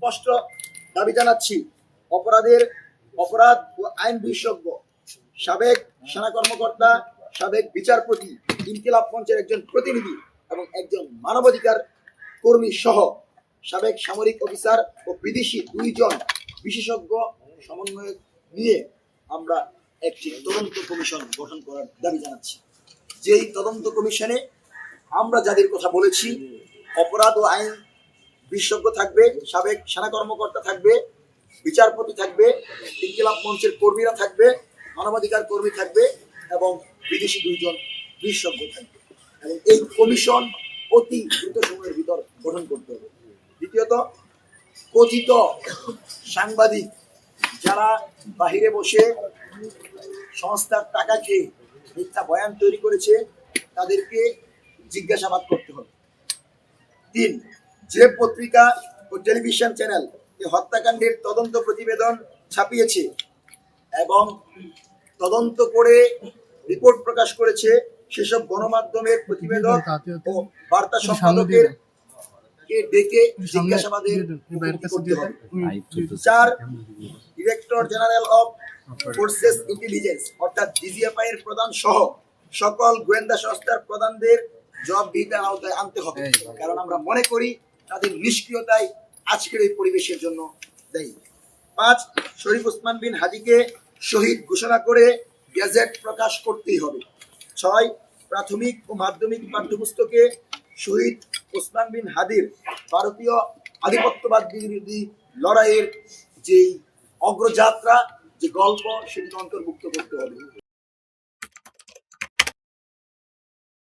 স্পষ্ট দাবি জানাচ্ছি, অপরাধ ও আইন বিশেষজ্ঞ, সাবেক সেনা কর্মকর্তা, সাবেক বিচারপতি, ইনকিলাব মঞ্চের একজন প্রতিনিধি এবং একজন মানবাধিকার কর্মী সহ সাবেক সামরিক অফিসার ও বিদেশি 2 জন বিশেষজ্ঞ সমন্বয় নিয়ে আমরা একটি তদন্ত কমিশন গঠন করার দাবি জানাচ্ছি। যেই তদন্ত কমিশনে আমরা যাদের কথা বলেছি, অপরাধ ও আইন বিশেষজ্ঞ থাকবে, সাবেক সেনা কর্মকর্তা থাকবে, বিচারপতি থাকবে, ইনকিলাব মঞ্চের কর্মীরা থাকবে, মানবাধিকার কর্মী থাকবে এবং বিদেশি 2 জন বিশেষজ্ঞ থাকবে। এবং এই কমিশন অতি দ্রুত সময়ের ভিতর গঠন করতে হবে। দ্বিতীয়ত, কথিত সাংবাদিক যারা বাহিরে বসে সংস্থার টাকা খেয়ে মিথ্যা বয়ান তৈরি করেছে, তাদেরকে জিজ্ঞাসাবাদ করতে হবে। 3, যে পত্রিকা ও টেলিভিশন চ্যানেল এই হত্যাকাণ্ডের তদন্ত প্রতিবেদন ছাপিয়েছে এবং তদন্ত করে রিপোর্ট প্রকাশ করেছে, সেসব গণমাধ্যমের প্রতিবেদক ও বার্তা সম্পাদকের কে ডেকে জিজ্ঞাসাবাদের করতে হবে। 4, director general of forces intelligence অর্থাৎ ডিজিএফআই এর প্রধান সহ সকল গোয়েন্দা সংস্থার প্রধানদের জবাবদিহিতার আওতায় আনতে হবে, কারণ আমরা মনে করি তাদের নিষ্ক্রিয়তাই আজকের এই পরিবেশের জন্য দায়ী। 5, শরীফ ওসমান বিন হাদিকে শহীদ ঘোষণা করে গেজেট প্রকাশ করতেই হবে। 6, প্রাথমিক ও মাধ্যমিক পাঠ্যপুস্তকে শহীদ ওসমান বিন হাদির ভারতীয় আধিপত্যবাদ বিরোধী লড়াইয়ের যেই অগ্রযাত্রা, যে গল্প, সেটি অন্তর্ভুক্ত করতে হবে।